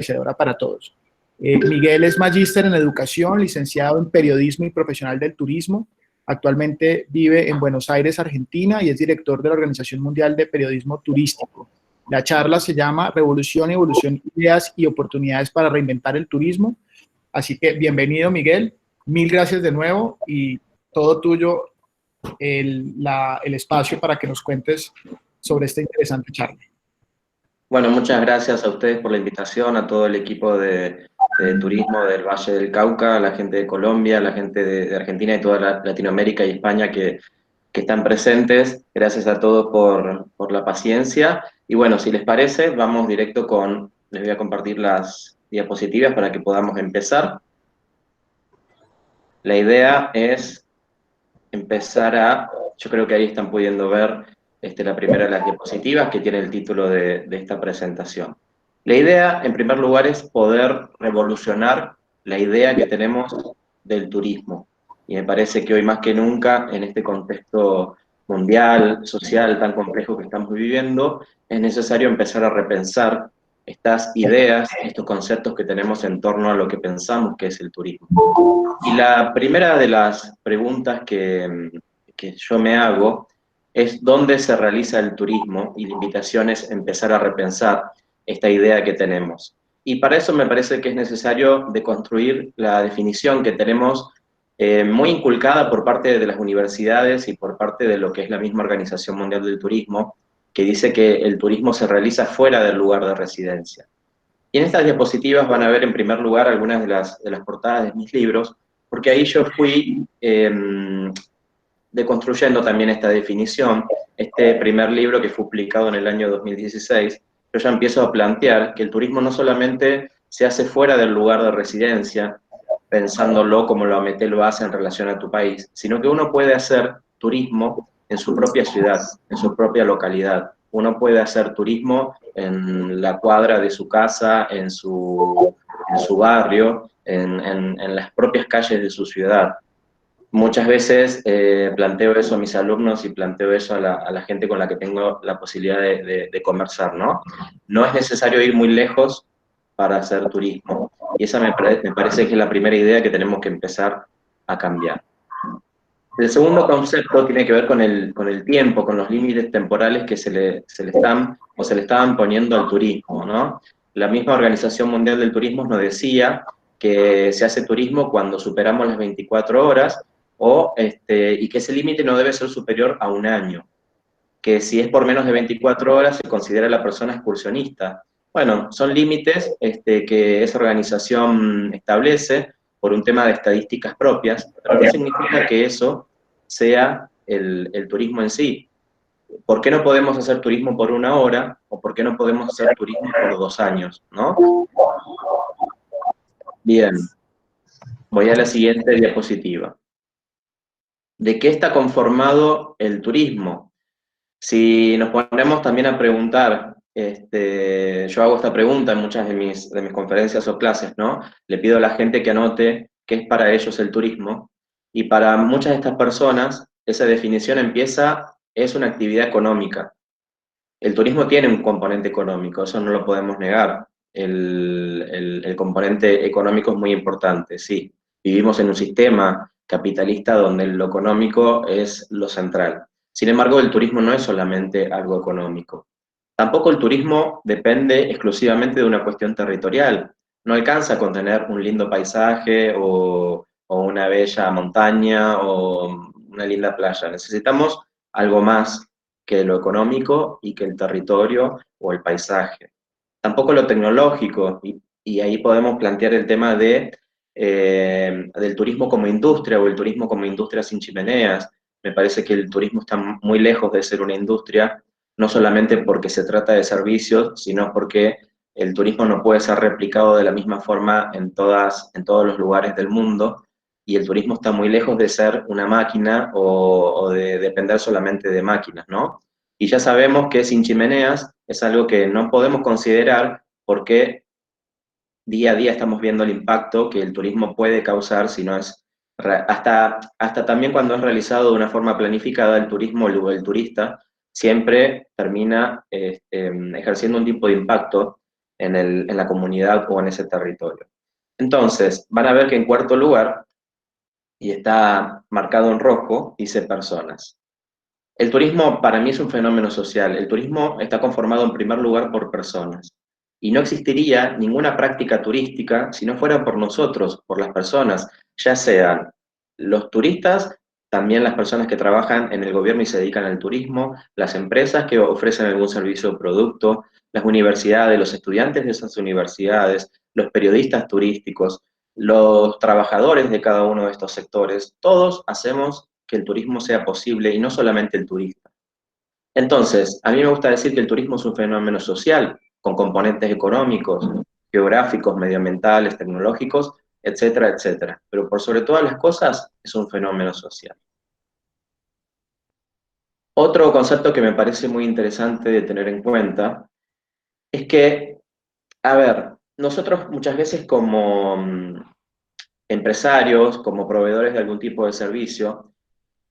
enriquecedora para todos. Miguel es magíster en educación, licenciado en periodismo y profesional del turismo. Actualmente vive en Buenos Aires, Argentina, y es director de la Organización Mundial de Periodismo Turístico. La charla se llama Revolución, Evolución, Ideas y Oportunidades para Reinventar el Turismo. Así que bienvenido, Miguel. Mil gracias de nuevo y todo tuyo el espacio para que nos cuentes sobre esta interesante charla. Bueno, muchas gracias a ustedes por la invitación, a todo el equipo de turismo del Valle del Cauca, a la gente de Colombia, a la gente de Argentina y toda Latinoamérica y España que están presentes. Gracias a todos por la paciencia. Y bueno, si les parece, vamos directo les voy a compartir las diapositivas para que podamos empezar. La idea es empezar yo creo que ahí están pudiendo ver la primera de las diapositivas que tiene el título de esta presentación. La idea, en primer lugar, es poder revolucionar la idea que tenemos del turismo. Y me parece que hoy más que nunca, en este contexto mundial, social, tan complejo que estamos viviendo, es necesario empezar a repensar estas ideas, estos conceptos que tenemos en torno a lo que pensamos que es el turismo. Y la primera de las preguntas que yo me hago es dónde se realiza el turismo, y la invitación es empezar a repensar esta idea que tenemos. Y para eso me parece que es necesario deconstruir la definición que tenemos muy inculcada por parte de las universidades y por parte de lo que es la misma Organización Mundial del Turismo, que dice que el turismo se realiza fuera del lugar de residencia. Y en estas diapositivas van a ver en primer lugar algunas de las portadas de mis libros, porque ahí yo fui deconstruyendo también esta definición. Este primer libro, que fue publicado en el año 2016, yo ya empiezo a plantear que el turismo no solamente se hace fuera del lugar de residencia, pensándolo como la OMT lo hace en relación a tu país, sino que uno puede hacer turismo en su propia ciudad, en su propia localidad. Uno puede hacer turismo en la cuadra de su casa, en su barrio, en las propias calles de su ciudad. Muchas veces planteo eso a mis alumnos y planteo eso a la gente con la que tengo la posibilidad de conversar, ¿no? No es necesario ir muy lejos para hacer turismo. Y esa me parece que es la primera idea que tenemos que empezar a cambiar. El segundo concepto tiene que ver con el tiempo, con los límites temporales que se le estaban poniendo al turismo, ¿no? La misma Organización Mundial del Turismo nos decía que se hace turismo cuando superamos las 24 horas, y que ese límite no debe ser superior a un año, que si es por menos de 24 horas se considera la persona excursionista. Bueno, son límites que esa organización establece por un tema de estadísticas propias, pero no significa que eso sea el turismo en sí. ¿Por qué no podemos hacer turismo por una hora o por qué no podemos hacer turismo por 2 años, ¿no? Bien, voy a la siguiente diapositiva. ¿De qué está conformado el turismo? Si nos ponemos también a preguntar, yo hago esta pregunta en muchas de mis conferencias o clases, ¿no? Le pido a la gente que anote qué es para ellos el turismo, y para muchas de estas personas esa definición es una actividad económica. El turismo tiene un componente económico, eso no lo podemos negar. El componente económico es muy importante, sí. Vivimos en un sistema capitalista donde lo económico es lo central. Sin embargo, el turismo no es solamente algo económico. Tampoco el turismo depende exclusivamente de una cuestión territorial. No alcanza con tener un lindo paisaje o una bella montaña o una linda playa. Necesitamos algo más que lo económico y que el territorio o el paisaje. Tampoco lo tecnológico, y ahí podemos plantear el tema del turismo como industria o el turismo como industria sin chimeneas. Me parece que el turismo está muy lejos de ser una industria, no solamente porque se trata de servicios, sino porque el turismo no puede ser replicado de la misma forma en todos los lugares del mundo, y el turismo está muy lejos de ser una máquina o de depender solamente de máquinas, ¿no? Y ya sabemos que sin chimeneas es algo que no podemos considerar porque día a día estamos viendo el impacto que el turismo puede causar si no es... Hasta también cuando es realizado de una forma planificada, el turismo o el turista siempre termina ejerciendo un tipo de impacto en la comunidad o en ese territorio. Entonces, van a ver que en cuarto lugar, y está marcado en rojo, dice personas. El turismo para mí es un fenómeno social. El turismo está conformado en primer lugar por personas. Y no existiría ninguna práctica turística si no fuera por nosotros, por las personas, ya sean los turistas, también las personas que trabajan en el gobierno y se dedican al turismo, las empresas que ofrecen algún servicio o producto, las universidades, los estudiantes de esas universidades, los periodistas turísticos, los trabajadores de cada uno de estos sectores, todos hacemos que el turismo sea posible y no solamente el turista. Entonces, a mí me gusta decir que el turismo es un fenómeno social, con componentes económicos, geográficos, medioambientales, tecnológicos, etcétera, etcétera. Pero por sobre todas las cosas, es un fenómeno social. Otro concepto que me parece muy interesante de tener en cuenta es que, a ver, nosotros muchas veces como empresarios, como proveedores de algún tipo de servicio,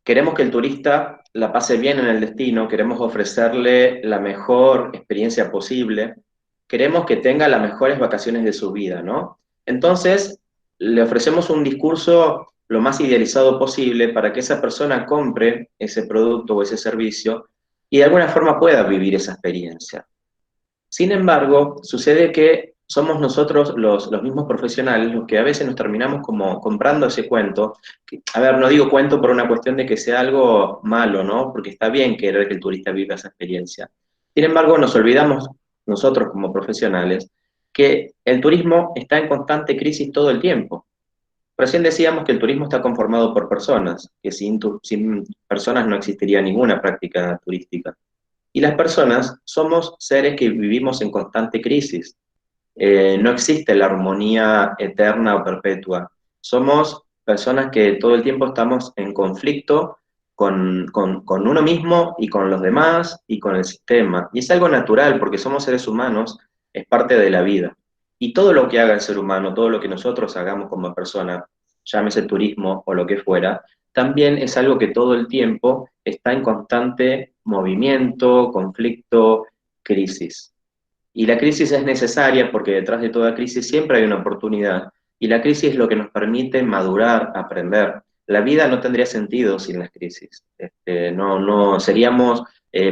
queremos que el turista la pase bien en el destino, queremos ofrecerle la mejor experiencia posible, queremos que tenga las mejores vacaciones de su vida, ¿no? Entonces, le ofrecemos un discurso lo más idealizado posible para que esa persona compre ese producto o ese servicio y de alguna forma pueda vivir esa experiencia. Sin embargo, sucede que somos nosotros los mismos profesionales los que a veces nos terminamos como comprando ese cuento. A ver, no digo cuento por una cuestión de que sea algo malo, ¿no? Porque está bien querer que el turista viva esa experiencia. Sin embargo, nos olvidamos nosotros como profesionales que el turismo está en constante crisis todo el tiempo. Recién decíamos que el turismo está conformado por personas, que sin personas no existiría ninguna práctica turística. Y las personas somos seres que vivimos en constante crisis. No existe la armonía eterna o perpetua. Somos personas que todo el tiempo estamos en conflicto con uno mismo y con los demás y con el sistema. Y es algo natural porque somos seres humanos, es parte de la vida. Y todo lo que haga el ser humano, todo lo que nosotros hagamos como persona, llámese turismo o lo que fuera, también es algo que todo el tiempo está en constante movimiento, conflicto, crisis. Y la crisis es necesaria porque detrás de toda crisis siempre hay una oportunidad. Y la crisis es lo que nos permite madurar, aprender. La vida no tendría sentido sin las crisis. No seríamos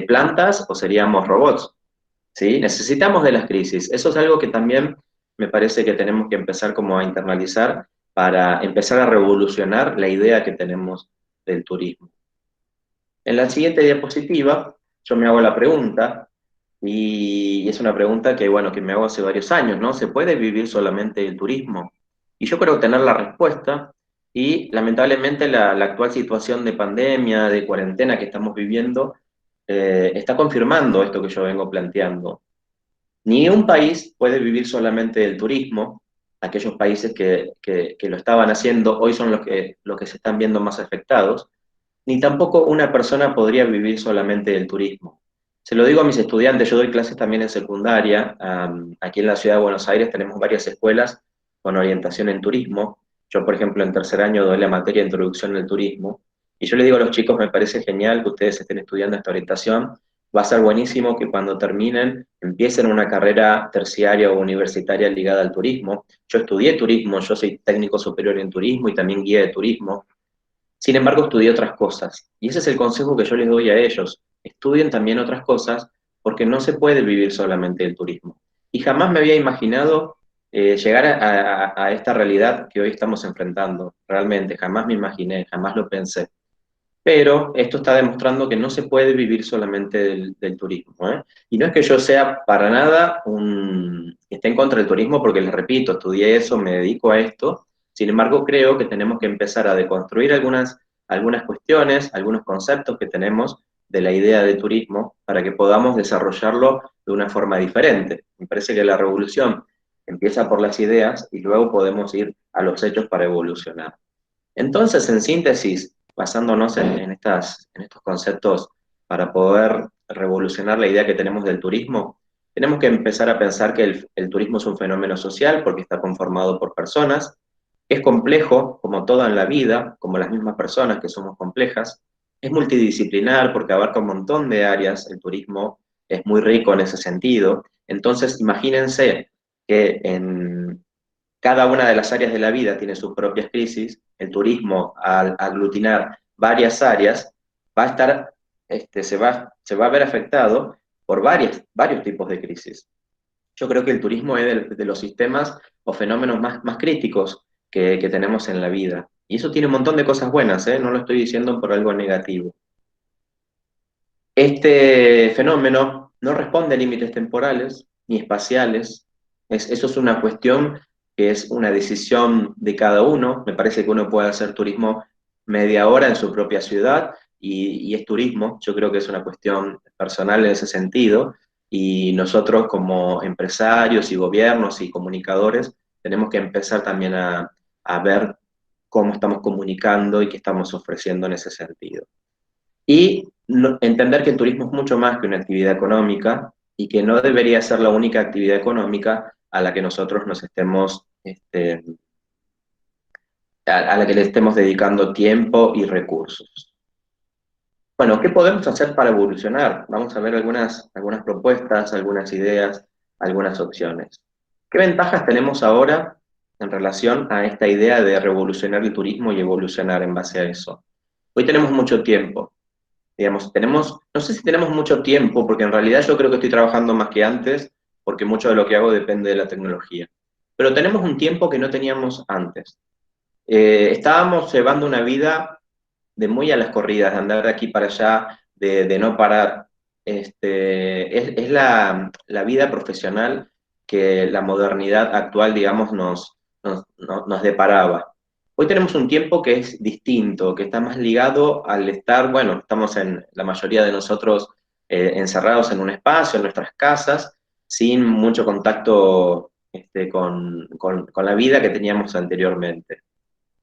plantas o seríamos robots. ¿Sí? Necesitamos de las crisis. Eso es algo que también me parece que tenemos que empezar como a internalizar para empezar a revolucionar la idea que tenemos del turismo. En la siguiente diapositiva, yo me hago la pregunta, y es una pregunta que, bueno, que me hago hace varios años, ¿no? ¿Se puede vivir solamente del turismo? Y yo creo tener la respuesta, y lamentablemente la actual situación de pandemia, de cuarentena que estamos viviendo, está confirmando esto que yo vengo planteando. Ni un país puede vivir solamente del turismo. Aquellos países que lo estaban haciendo hoy son los que se están viendo más afectados, ni tampoco una persona podría vivir solamente del turismo. Se lo digo a mis estudiantes, yo doy clases también en secundaria, aquí en la ciudad de Buenos Aires tenemos varias escuelas con orientación en turismo. Yo, por ejemplo, en tercer año doy la materia de Introducción al Turismo, y yo les digo a los chicos, me parece genial que ustedes estén estudiando esta orientación, va a ser buenísimo que cuando terminen empiecen una carrera terciaria o universitaria ligada al turismo. Yo estudié turismo, yo soy técnico superior en turismo y también guía de turismo. Sin embargo, estudié otras cosas. Y ese es el consejo que yo les doy a ellos. Estudien también otras cosas porque no se puede vivir solamente del turismo. Y jamás me había imaginado llegar a esta realidad que hoy estamos enfrentando. Realmente, jamás me imaginé, jamás lo pensé. Pero esto está demostrando que no se puede vivir solamente del turismo, ¿eh? Y no es que yo sea para nada esté en contra del turismo, porque les repito, estudié eso, me dedico a esto. Sin embargo, creo que tenemos que empezar a deconstruir algunas cuestiones, algunos conceptos que tenemos de la idea de turismo para que podamos desarrollarlo de una forma diferente. Me parece que la revolución empieza por las ideas y luego podemos ir a los hechos para evolucionar. Entonces, en síntesis, basándonos en estos conceptos para poder revolucionar la idea que tenemos del turismo, tenemos que empezar a pensar que el turismo es un fenómeno social porque está conformado por personas, es complejo, como todo en la vida, como las mismas personas que somos complejas, es multidisciplinar porque abarca un montón de áreas el turismo, es muy rico en ese sentido. Entonces, imagínense que en cada una de las áreas de la vida tiene sus propias crisis. El turismo, al aglutinar varias áreas, va a estar, se va a ver afectado por varios tipos de crisis. Yo creo que el turismo es de los sistemas o fenómenos más críticos que tenemos en la vida. Y eso tiene un montón de cosas buenas, ¿eh? No lo estoy diciendo por algo negativo. Este fenómeno no responde a límites temporales ni espaciales. Eso es una cuestión que es una decisión de cada uno. Me parece que uno puede hacer turismo media hora en su propia ciudad y es turismo. Yo creo que es una cuestión personal en ese sentido. Y nosotros como empresarios y gobiernos y comunicadores tenemos que empezar también a ver cómo estamos comunicando y qué estamos ofreciendo en ese sentido. Y entender que el turismo es mucho más que una actividad económica y que no debería ser la única actividad económica a la que nosotros nos estemos, a la que le estemos dedicando tiempo y recursos. Bueno, ¿qué podemos hacer para evolucionar? Vamos a ver algunas propuestas, algunas ideas, algunas opciones. ¿Qué ventajas tenemos ahora en relación a esta idea de revolucionar el turismo y evolucionar en base a eso? Hoy tenemos mucho tiempo. Digamos, no sé si tenemos mucho tiempo, porque en realidad yo creo que estoy trabajando más que antes, porque mucho de lo que hago depende de la tecnología. Pero tenemos un tiempo que no teníamos antes. Estábamos llevando una vida de muy a las corridas, de andar de aquí para allá, de no parar. Es la vida profesional que la modernidad actual, digamos, nos deparaba. Hoy tenemos un tiempo que es distinto, que está más ligado al estar, bueno, estamos la mayoría de nosotros encerrados en un espacio, en nuestras casas, sin mucho contacto con la vida que teníamos anteriormente.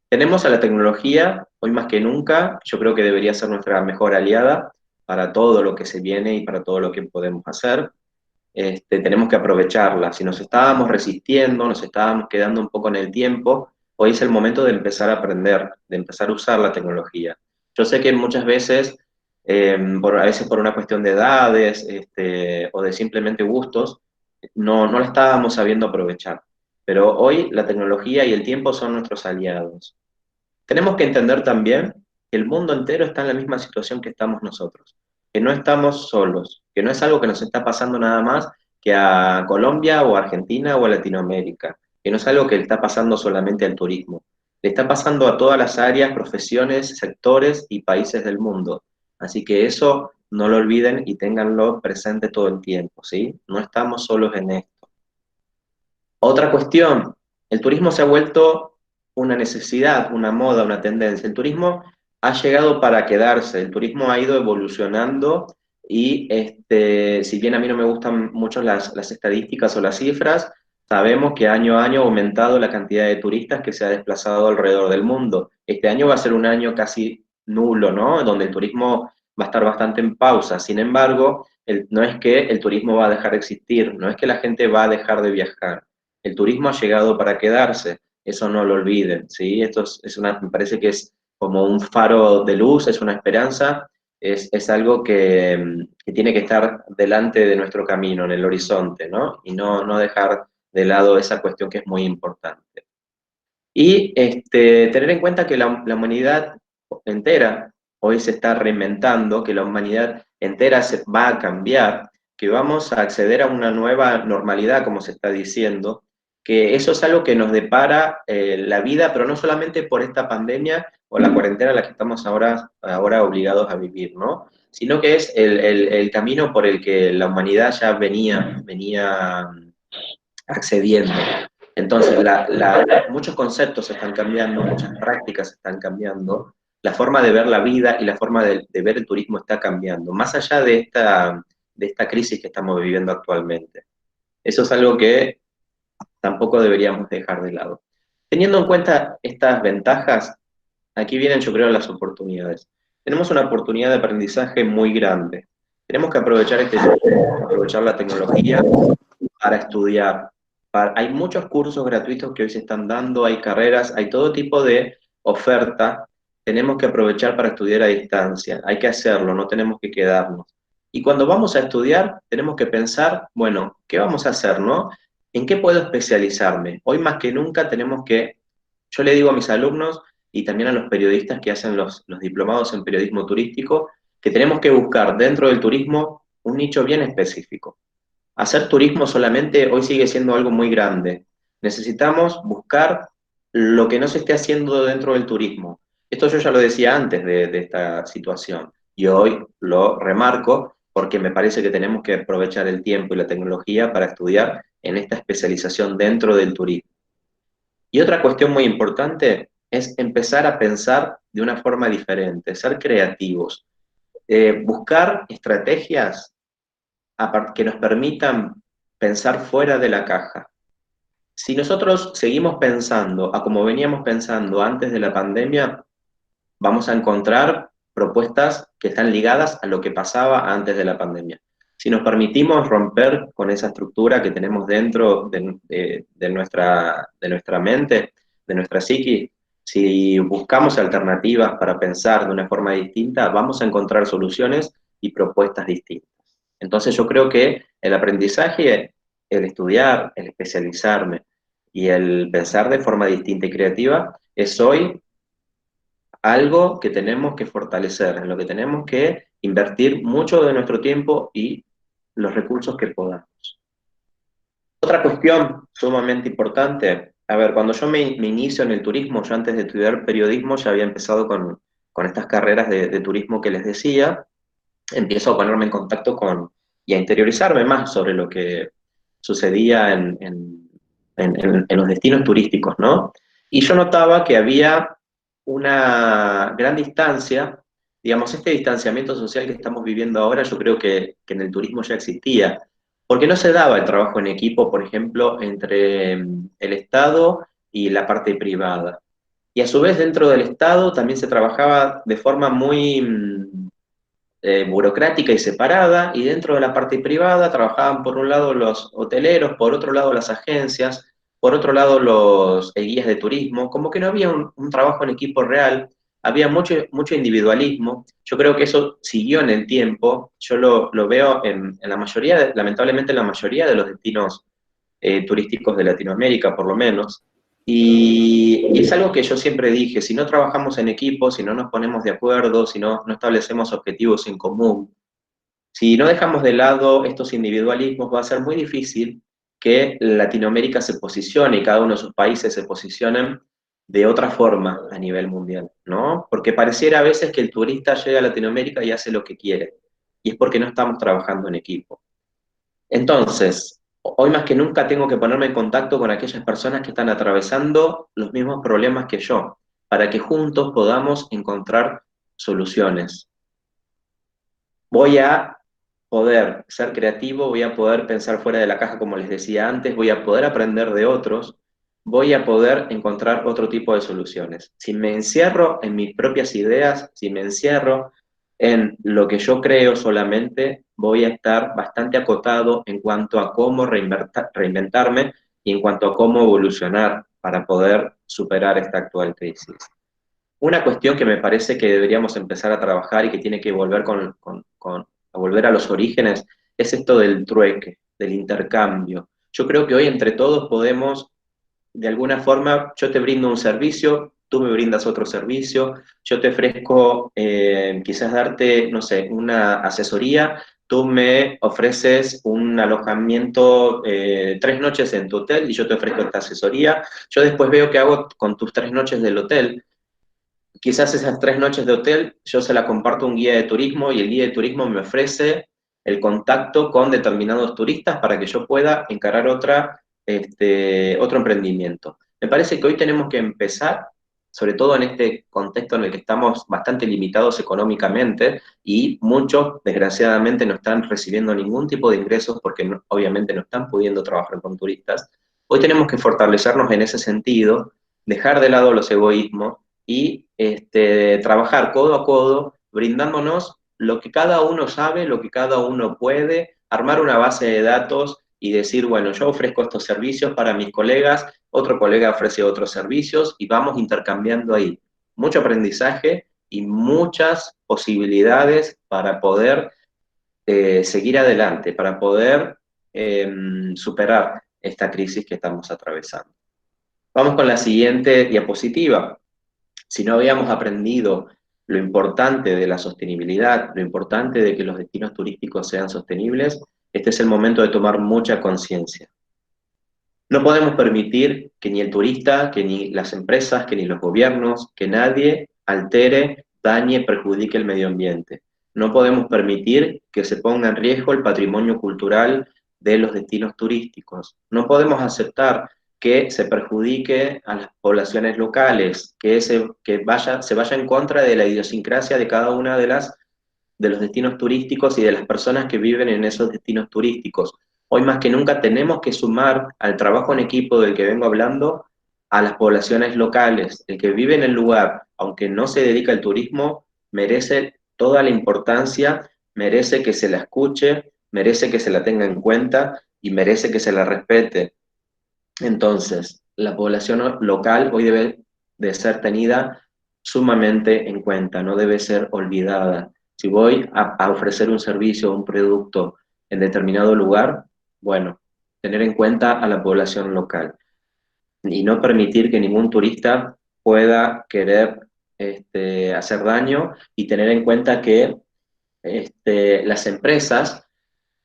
Tenemos a la tecnología, hoy más que nunca, yo creo que debería ser nuestra mejor aliada para todo lo que se viene y para todo lo que podemos hacer. Tenemos que aprovecharla. Si nos estábamos resistiendo, nos estábamos quedando un poco en el tiempo, hoy es el momento de empezar a aprender, de empezar a usar la tecnología. Yo sé que muchas veces, a veces por una cuestión de edades, o de simplemente gustos, no la estábamos sabiendo aprovechar. Pero hoy la tecnología y el tiempo son nuestros aliados. Tenemos que entender también que el mundo entero está en la misma situación que estamos nosotros, que no estamos solos, que no es algo que nos está pasando nada más que a Colombia o a Argentina o a Latinoamérica, que no es algo que le está pasando solamente al turismo, le está pasando a todas las áreas, profesiones, sectores y países del mundo. Así que eso no lo olviden y ténganlo presente todo el tiempo, ¿sí? No estamos solos en esto. Otra cuestión, el turismo se ha vuelto una necesidad, una moda, una tendencia. El turismo ha llegado para quedarse, el turismo ha ido evolucionando y si bien a mí no me gustan mucho las estadísticas o las cifras, sabemos que año a año ha aumentado la cantidad de turistas que se ha desplazado alrededor del mundo. Este año va a ser un año casi nulo, ¿no? Donde el turismo va a estar bastante en pausa. Sin embargo, no es que el turismo va a dejar de existir, no es que la gente va a dejar de viajar. El turismo ha llegado para quedarse, eso no lo olviden, ¿sí? Me parece que es como un faro de luz, es una esperanza, es algo que tiene que estar delante de nuestro camino, en el horizonte, ¿no? Y no dejar de lado esa cuestión que es muy importante. Y tener en cuenta que la humanidad entera hoy se está reinventando, que la humanidad entera se va a cambiar, que vamos a acceder a una nueva normalidad, como se está diciendo, que eso es algo que nos depara la vida, pero no solamente por esta pandemia o la cuarentena en la que estamos ahora obligados a vivir, ¿no? Sino que es el camino por el que la humanidad ya venía accediendo. Entonces, muchos conceptos están cambiando, muchas prácticas están cambiando, la forma de ver la vida y la forma de ver el turismo está cambiando, más allá de esta crisis que estamos viviendo actualmente. Eso es algo que tampoco deberíamos dejar de lado. Teniendo en cuenta estas ventajas, aquí vienen, yo creo, las oportunidades. Tenemos una oportunidad de aprendizaje muy grande. Tenemos que aprovechar aprovechar la tecnología para estudiar. Hay muchos cursos gratuitos que hoy se están dando, hay carreras, hay todo tipo de oferta. Tenemos que aprovechar para estudiar a distancia. Hay que hacerlo, no tenemos que quedarnos. Y cuando vamos a estudiar, tenemos que pensar, bueno, ¿qué vamos a hacer, no? ¿En qué puedo especializarme? Hoy más que nunca tenemos que, yo le digo a mis alumnos y también a los periodistas que hacen los diplomados en periodismo turístico, que tenemos que buscar dentro del turismo un nicho bien específico. Hacer turismo solamente hoy sigue siendo algo muy grande. Necesitamos buscar lo que no se esté haciendo dentro del turismo. Esto yo ya lo decía antes de esta situación y hoy lo remarco porque me parece que tenemos que aprovechar el tiempo y la tecnología para estudiar en esta especialización dentro del turismo. Y otra cuestión muy importante es empezar a pensar de una forma diferente, ser creativos, buscar estrategias que nos permitan pensar fuera de la caja. Si nosotros seguimos pensando a como veníamos pensando antes de la pandemia, vamos a encontrar propuestas que están ligadas a lo que pasaba antes de la pandemia. Si nos permitimos romper con esa estructura que tenemos dentro de nuestra mente, de nuestra psique, si buscamos alternativas para pensar de una forma distinta, vamos a encontrar soluciones y propuestas distintas. Entonces yo creo que el aprendizaje, el estudiar, el especializarme y el pensar de forma distinta y creativa es hoy algo que tenemos que fortalecer, en lo que tenemos que invertir mucho de nuestro tiempo y los recursos que podamos. Otra cuestión sumamente importante, a ver, cuando yo me inicio en el turismo, yo antes de estudiar periodismo ya había empezado con estas carreras de turismo que les decía, empiezo a ponerme en contacto y a interiorizarme más sobre lo que sucedía en los destinos turísticos, ¿no? Y yo notaba que había una gran distancia, digamos, este distanciamiento social que estamos viviendo ahora, yo creo que en el turismo ya existía, porque no se daba el trabajo en equipo, por ejemplo, entre el Estado y la parte privada. Y a su vez dentro del Estado también se trabajaba de forma muy burocrática y separada, y dentro de la parte privada trabajaban por un lado los hoteleros, por otro lado las agencias, por otro lado los guías de turismo, como que no había un trabajo en equipo real, había mucho individualismo. Yo creo que eso siguió en el tiempo, yo lo veo en la mayoría, lamentablemente en la mayoría de los destinos turísticos de Latinoamérica, por lo menos. Y es algo que yo siempre dije, si no trabajamos en equipo, si no nos ponemos de acuerdo, si no establecemos objetivos en común, si no dejamos de lado estos individualismos, va a ser muy difícil que Latinoamérica se posicione y cada uno de sus países se posicionen de otra forma a nivel mundial, ¿no? Porque pareciera a veces que el turista llega a Latinoamérica y hace lo que quiere, y es porque no estamos trabajando en equipo. Entonces, hoy más que nunca tengo que ponerme en contacto con aquellas personas que están atravesando los mismos problemas que yo, para que juntos podamos encontrar soluciones. Voy a poder ser creativo, voy a poder pensar fuera de la caja, como les decía antes, voy a poder aprender de otros, voy a poder encontrar otro tipo de soluciones. Si me encierro en mis propias ideas, si me encierro en lo que yo creo solamente, voy a estar bastante acotado en cuanto a cómo reinventarme y en cuanto a cómo evolucionar para poder superar esta actual crisis. Una cuestión que me parece que deberíamos empezar a trabajar y que tiene que volver a volver a los orígenes es esto del trueque, del intercambio. Yo creo que hoy entre todos podemos, de alguna forma, yo te brindo un servicio, tú me brindas otro servicio, yo te ofrezco quizás darte, no sé, una asesoría, tú me ofreces un alojamiento 3 noches en tu hotel y yo te ofrezco esta asesoría, yo después veo qué hago con tus 3 noches del hotel. Quizás esas 3 noches de hotel yo se la comparto a un guía de turismo y el guía de turismo me ofrece el contacto con determinados turistas para que yo pueda encarar otro emprendimiento. Me parece que hoy tenemos que empezar, sobre todo en este contexto en el que estamos bastante limitados económicamente y muchos, desgraciadamente, no están recibiendo ningún tipo de ingresos porque obviamente no están pudiendo trabajar con turistas. Hoy tenemos que fortalecernos en ese sentido, dejar de lado los egoísmos y trabajar codo a codo, brindándonos lo que cada uno sabe, lo que cada uno puede, armar una base de datos y decir, bueno, yo ofrezco estos servicios para mis colegas, otro colega ofrece otros servicios y vamos intercambiando ahí. Mucho aprendizaje y muchas posibilidades para poder seguir adelante, para poder superar esta crisis que estamos atravesando. Vamos con la siguiente diapositiva. Si no habíamos aprendido lo importante de la sostenibilidad, lo importante de que los destinos turísticos sean sostenibles, este es el momento de tomar mucha conciencia. No podemos permitir que ni el turista, que ni las empresas, que ni los gobiernos, que nadie altere, dañe, perjudique el medio ambiente. No podemos permitir que se ponga en riesgo el patrimonio cultural de los destinos turísticos. No podemos aceptar que se perjudique a las poblaciones locales, que se vaya en contra de la idiosincrasia de cada una de los destinos turísticos y de las personas que viven en esos destinos turísticos. Hoy más que nunca tenemos que sumar al trabajo en equipo del que vengo hablando a las poblaciones locales. El que vive en el lugar, aunque no se dedica al turismo, merece toda la importancia, merece que se la escuche, merece que se la tenga en cuenta y merece que se la respete. Entonces, la población local hoy debe de ser tenida sumamente en cuenta, no debe ser olvidada. Si voy a ofrecer un servicio o un producto en determinado lugar, bueno, tener en cuenta a la población local y no permitir que ningún turista pueda querer hacer daño, y tener en cuenta que las empresas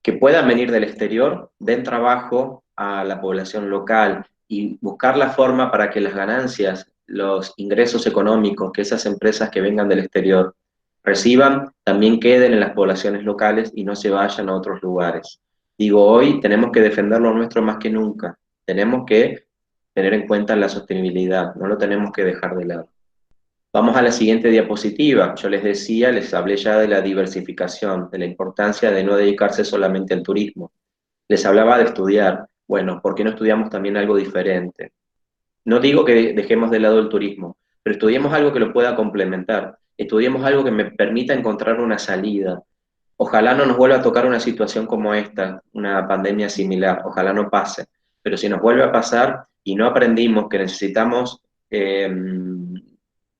que puedan venir del exterior den trabajo a la población local, y buscar la forma para que las ganancias, los ingresos económicos que esas empresas que vengan del exterior reciban, también queden en las poblaciones locales y no se vayan a otros lugares. Digo, hoy tenemos que defender lo nuestro más que nunca. Tenemos que tener en cuenta la sostenibilidad, no lo tenemos que dejar de lado. Vamos a la siguiente diapositiva. Yo les decía, les hablé ya de la diversificación, de la importancia de no dedicarse solamente al turismo. Les hablaba de estudiar. Bueno, ¿por qué no estudiamos también algo diferente? No digo que dejemos de lado el turismo, pero estudiemos algo que lo pueda complementar. Estudiemos algo que me permita encontrar una salida. Ojalá no nos vuelva a tocar una situación como esta, una pandemia similar. Ojalá no pase. Pero si nos vuelve a pasar y no aprendimos que necesitamos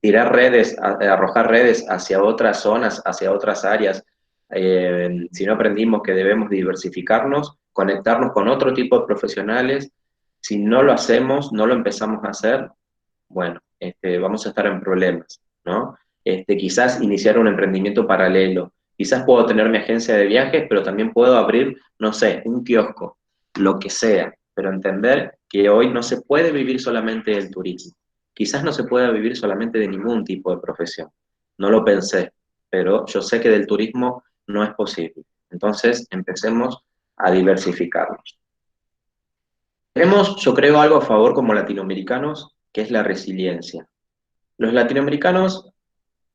tirar redes, arrojar redes hacia otras zonas, hacia otras áreas, si no aprendimos que debemos diversificarnos, conectarnos con otro tipo de profesionales, si no lo hacemos, no lo empezamos a hacer, bueno, vamos a estar en problemas, ¿no? Quizás iniciar un emprendimiento paralelo, quizás puedo tener mi agencia de viajes, pero también puedo abrir, no sé, un kiosco, lo que sea, pero entender que hoy no se puede vivir solamente del turismo. Quizás no se pueda vivir solamente de ningún tipo de profesión. No lo pensé, pero yo sé que del turismo no es posible. Entonces, empecemos a diversificarnos. Tenemos, yo creo, algo a favor como latinoamericanos, que es la resiliencia. Los latinoamericanos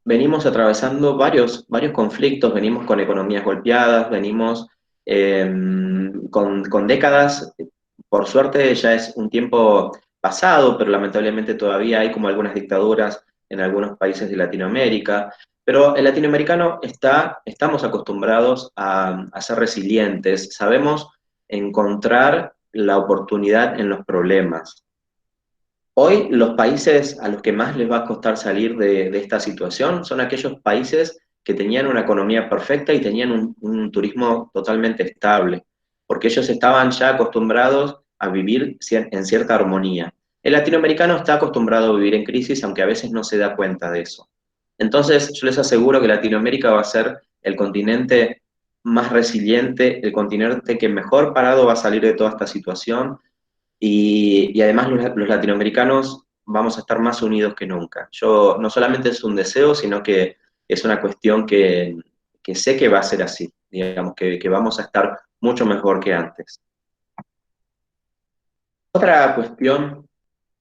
venimos atravesando varios conflictos, venimos con economías golpeadas, venimos con décadas, por suerte ya es un tiempo pasado, pero lamentablemente todavía hay como algunas dictaduras en algunos países de Latinoamérica, pero el latinoamericano estamos acostumbrados a ser resilientes, sabemos encontrar la oportunidad en los problemas. Hoy los países a los que más les va a costar salir de esta situación son aquellos países que tenían una economía perfecta y tenían un turismo totalmente estable, porque ellos estaban ya acostumbrados a vivir en cierta armonía. El latinoamericano está acostumbrado a vivir en crisis, aunque a veces no se da cuenta de eso. Entonces, yo les aseguro que Latinoamérica va a ser el continente más resiliente, el continente que mejor parado va a salir de toda esta situación, y además los latinoamericanos vamos a estar más unidos que nunca. Yo, no solamente es un deseo, sino que es una cuestión que sé que va a ser así, digamos, que vamos a estar mucho mejor que antes. Otra cuestión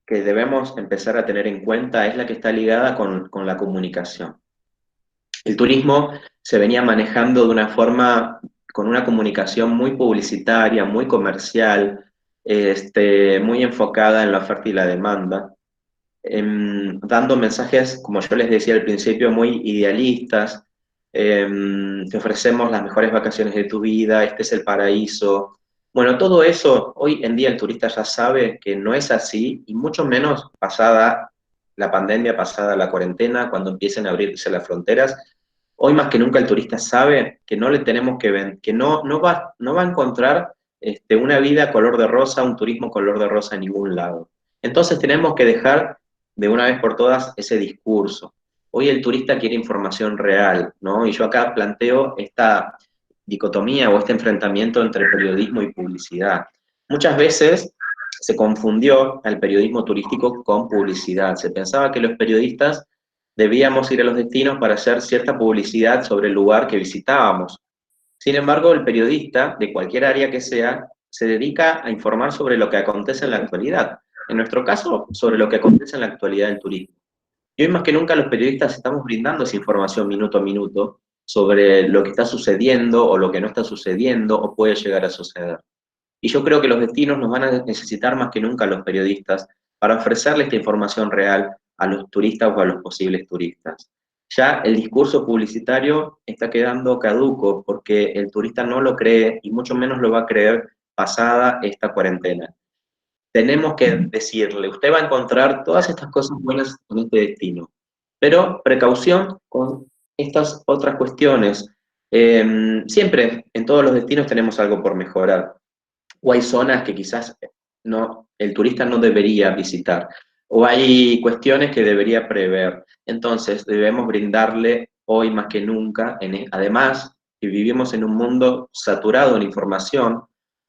que debemos empezar a tener en cuenta es la que está ligada con la comunicación. El turismo se venía manejando de una forma, con una comunicación muy publicitaria, muy comercial, muy enfocada en la oferta y la demanda, dando mensajes, como yo les decía al principio, muy idealistas. Te ofrecemos las mejores vacaciones de tu vida, este es el paraíso. Bueno, todo eso, hoy en día el turista ya sabe que no es así, y mucho menos pasada la pandemia, pasada la cuarentena, cuando empiecen a abrirse las fronteras. Hoy más que nunca el turista sabe que no le tenemos que vender, que no va a encontrar una vida color de rosa, un turismo color de rosa en ningún lado. Entonces tenemos que dejar de una vez por todas ese discurso. Hoy el turista quiere información real, ¿no? Y yo acá planteo esta dicotomía o este enfrentamiento entre periodismo y publicidad. Muchas veces se confundió al periodismo turístico con publicidad. Se pensaba que los periodistas debíamos ir a los destinos para hacer cierta publicidad sobre el lugar que visitábamos. Sin embargo, el periodista, de cualquier área que sea, se dedica a informar sobre lo que acontece en la actualidad. En nuestro caso, sobre lo que acontece en la actualidad del turismo. Y hoy más que nunca los periodistas estamos brindando esa información minuto a minuto sobre lo que está sucediendo o lo que no está sucediendo o puede llegar a suceder. Y yo creo que los destinos nos van a necesitar más que nunca a los periodistas para ofrecerle esta información real a los turistas o a los posibles turistas. Ya el discurso publicitario está quedando caduco porque el turista no lo cree y mucho menos lo va a creer pasada esta cuarentena. Tenemos que decirle, usted va a encontrar todas estas cosas buenas en este destino, pero precaución con estas otras cuestiones. Siempre en todos los destinos tenemos algo por mejorar, o hay zonas que quizás no, el turista no debería visitar, o hay cuestiones que debería prever. Entonces debemos brindarle hoy más que nunca, además que vivimos en un mundo saturado en información.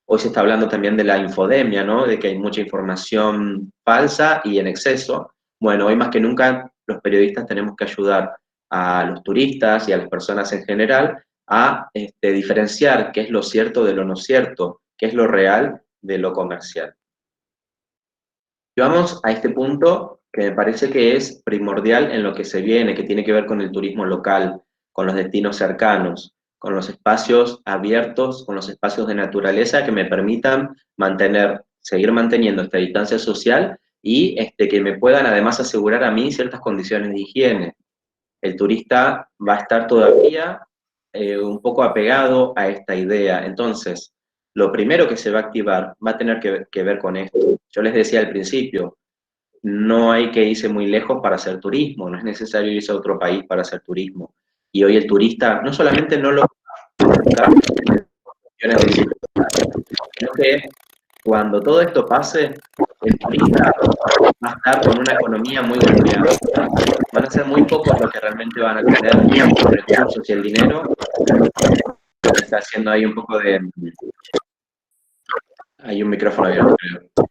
Hoy se está hablando también de la infodemia, ¿no? De que hay mucha información falsa y en exceso. Bueno, hoy más que nunca los periodistas tenemos que ayudar a los turistas y a las personas en general a diferenciar qué es lo cierto de lo no cierto, qué es lo real de lo comercial. Y vamos a este punto que me parece que es primordial en lo que se viene, que tiene que ver con el turismo local, con los destinos cercanos, con los espacios abiertos, con los espacios de naturaleza que me permitan seguir manteniendo esta distancia social y que me puedan además asegurar a mí ciertas condiciones de higiene. El turista va a estar todavía un poco apegado a esta idea. Entonces, lo primero que se va a activar va a tener que ver con esto. Yo les decía al principio, no hay que irse muy lejos para hacer turismo, no es necesario irse a otro país para hacer turismo. Y hoy el turista no solamente no lo busca, sino que cuando todo esto pase, el turista va a estar con una economía muy golpeada. Van a ser muy pocos los que realmente van a tener los recursos y el dinero. Está haciendo ahí un poco de... Hay un micrófono abierto, creo.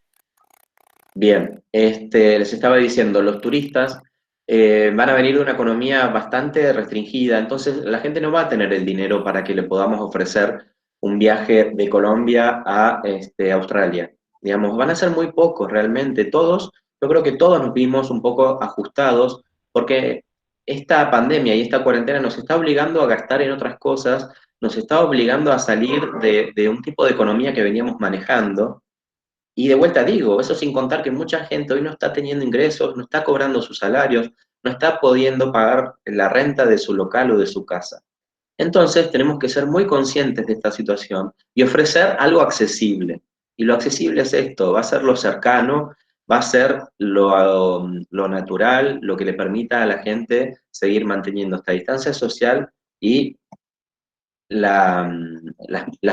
Bien, les estaba diciendo, los turistas van a venir de una economía bastante restringida, entonces la gente no va a tener el dinero para que le podamos ofrecer un viaje de Colombia a Australia. Digamos, van a ser muy pocos realmente, todos, yo creo que todos nos vimos un poco ajustados, porque esta pandemia y esta cuarentena nos está obligando a gastar en otras cosas, nos está obligando a salir de un tipo de economía que veníamos manejando, y de vuelta digo, eso sin contar que mucha gente hoy no está teniendo ingresos, no está cobrando sus salarios, no está pudiendo pagar la renta de su local o de su casa. Entonces tenemos que ser muy conscientes de esta situación y ofrecer algo accesible. Y lo accesible es esto, va a ser lo cercano, va a ser lo natural, lo que le permita a la gente seguir manteniendo esta distancia social y las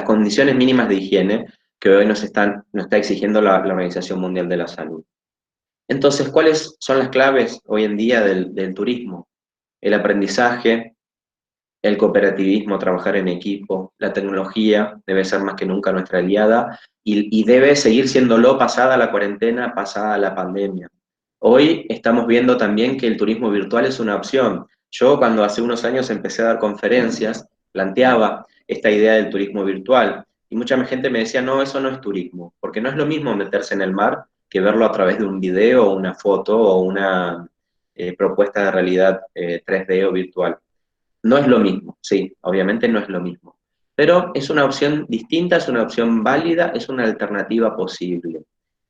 condiciones mínimas de higiene que hoy nos está exigiendo la Organización Mundial de la Salud. Entonces, ¿cuáles son las claves hoy en día del turismo? El aprendizaje, el cooperativismo, trabajar en equipo, la tecnología debe ser más que nunca nuestra aliada y debe seguir siéndolo pasada la cuarentena, pasada la pandemia. Hoy estamos viendo también que el turismo virtual es una opción. Yo cuando hace unos años empecé a dar conferencias, planteaba esta idea del turismo virtual y mucha gente me decía, no, eso no es turismo, porque no es lo mismo meterse en el mar que verlo a través de un video o una foto o una propuesta de realidad 3D o virtual. No es lo mismo, sí, obviamente no es lo mismo, pero es una opción distinta, es una opción válida, es una alternativa posible.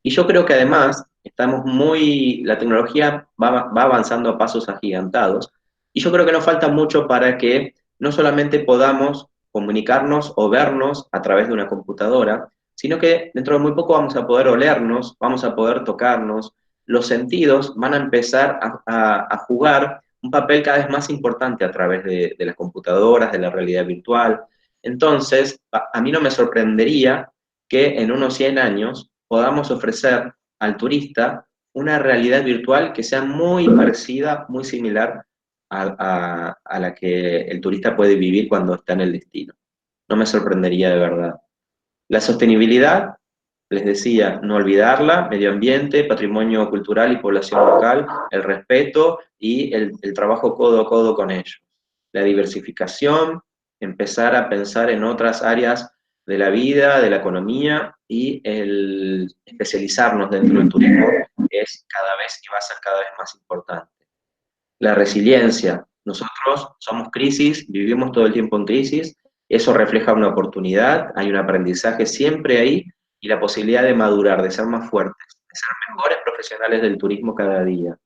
Y yo creo que además la tecnología va avanzando a pasos agigantados, y yo creo que nos falta mucho para que no solamente podamos comunicarnos o vernos a través de una computadora, sino que dentro de muy poco vamos a poder olernos, vamos a poder tocarnos, los sentidos van a empezar a jugar un papel cada vez más importante a través de las computadoras, de la realidad virtual. Entonces, a mí no me sorprendería que en unos 100 años podamos ofrecer al turista una realidad virtual que sea muy parecida, muy similar a la que el turista puede vivir cuando está en el destino. No me sorprendería de verdad. La sostenibilidad, les decía, no olvidarla, medio ambiente, patrimonio cultural y población local, el respeto y el trabajo codo a codo con ellos. La diversificación, empezar a pensar en otras áreas de la vida, de la economía, y el especializarnos dentro del turismo es cada vez y va a ser cada vez más importante. La resiliencia. Nosotros somos crisis, vivimos todo el tiempo en crisis, eso refleja una oportunidad, hay un aprendizaje siempre ahí y la posibilidad de madurar, de ser más fuertes, de ser mejores profesionales del turismo cada día.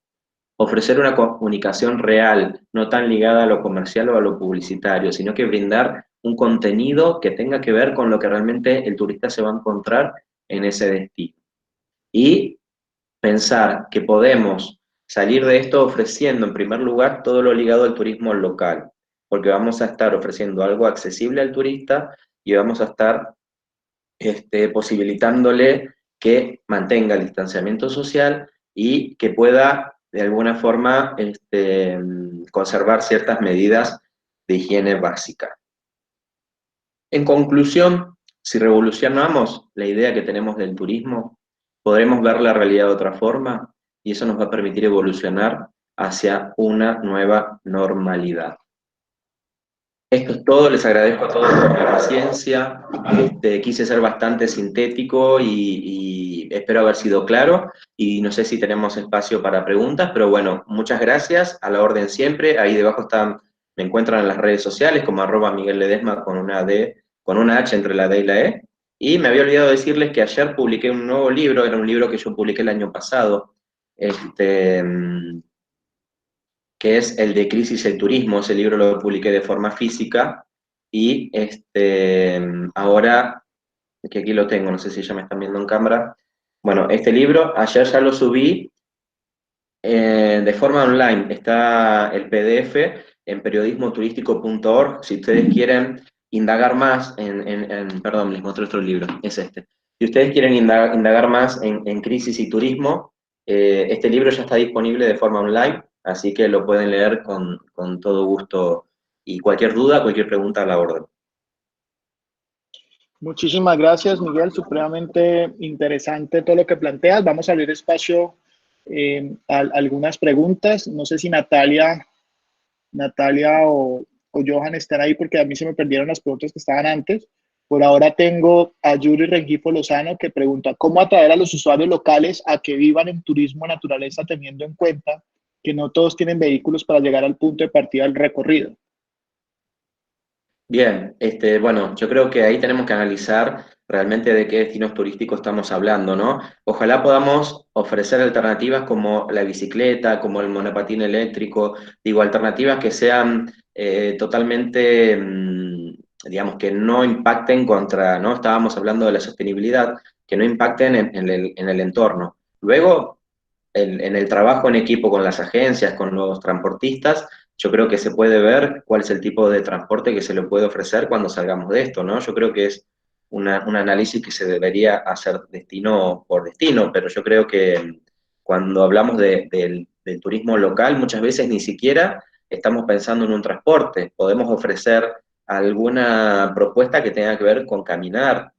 Ofrecer una comunicación real, no tan ligada a lo comercial o a lo publicitario, sino que brindar un contenido que tenga que ver con lo que realmente el turista se va a encontrar en ese destino. Y pensar que podemos salir de esto ofreciendo en primer lugar todo lo ligado al turismo local, porque vamos a estar ofreciendo algo accesible al turista y vamos a estar posibilitándole que mantenga el distanciamiento social y que pueda de alguna forma conservar ciertas medidas de higiene básica. En conclusión, si revolucionamos la idea que tenemos del turismo, podremos ver la realidad de otra forma y eso nos va a permitir evolucionar hacia una nueva normalidad. Esto es todo, les agradezco a todos por la paciencia, quise ser bastante sintético y espero haber sido claro, y no sé si tenemos espacio para preguntas, pero bueno, muchas gracias, a la orden siempre, ahí debajo están, me encuentran en las redes sociales como @MiguelLedesma con una D, con una H entre la D y la E, y me había olvidado decirles que ayer publiqué un nuevo libro, era un libro que yo publiqué el año pasado, que es el de Crisis el Turismo. Ese libro lo publiqué de forma física y ahora, que aquí lo tengo, no sé si ya me están viendo en cámara, bueno, este libro ayer ya lo subí de forma online, está el PDF en periodismoturístico.org, si ustedes quieren indagar más perdón, les muestro otro libro, es este. Si ustedes quieren indagar más en crisis y turismo, este libro ya está disponible de forma online, así que lo pueden leer con todo gusto, y cualquier duda, cualquier pregunta a la orden. Muchísimas gracias, Miguel. Supremamente interesante todo lo que planteas. Vamos a abrir espacio a algunas preguntas. No sé si Natalia o Johan están ahí porque a mí se me perdieron las preguntas que estaban antes. Por ahora tengo a Yuri Rengifo Lozano que pregunta, ¿cómo atraer a los usuarios locales a que vivan en turismo naturaleza teniendo en cuenta que no todos tienen vehículos para llegar al punto de partida del recorrido? Bien, bueno, yo creo que ahí tenemos que analizar realmente de qué destinos turísticos estamos hablando, ¿no? Ojalá podamos ofrecer alternativas como la bicicleta, como el monopatín eléctrico, digo, alternativas que sean totalmente, digamos, que no impacten contra, ¿no? Estábamos hablando de la sostenibilidad, que no impacten en el entorno. Luego, en el trabajo en equipo con las agencias, con los transportistas, yo creo que se puede ver cuál es el tipo de transporte que se le puede ofrecer cuando salgamos de esto, ¿no? Yo creo que es un análisis que se debería hacer destino por destino, pero yo creo que cuando hablamos del turismo local, muchas veces ni siquiera estamos pensando en un transporte, podemos ofrecer alguna propuesta que tenga que ver con caminar.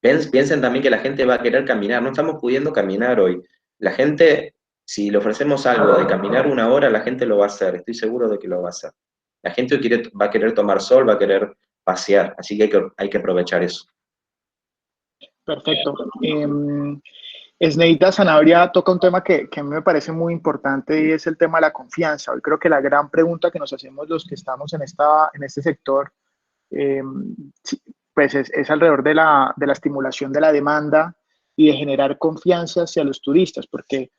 Piensen también que la gente va a querer caminar, no estamos pudiendo caminar hoy. La gente, si le ofrecemos algo de caminar 1 hora, la gente lo va a hacer, estoy seguro de que lo va a hacer. La gente hoy va a querer tomar sol, va a querer pasear, así que hay que aprovechar eso. Perfecto. Esneita Sanabria toca un tema que a mí me parece muy importante y es el tema de la confianza. Hoy creo que la gran pregunta que nos hacemos los que estamos en este sector eh, pues es alrededor de la estimulación de la demanda y de generar confianza hacia los turistas, porque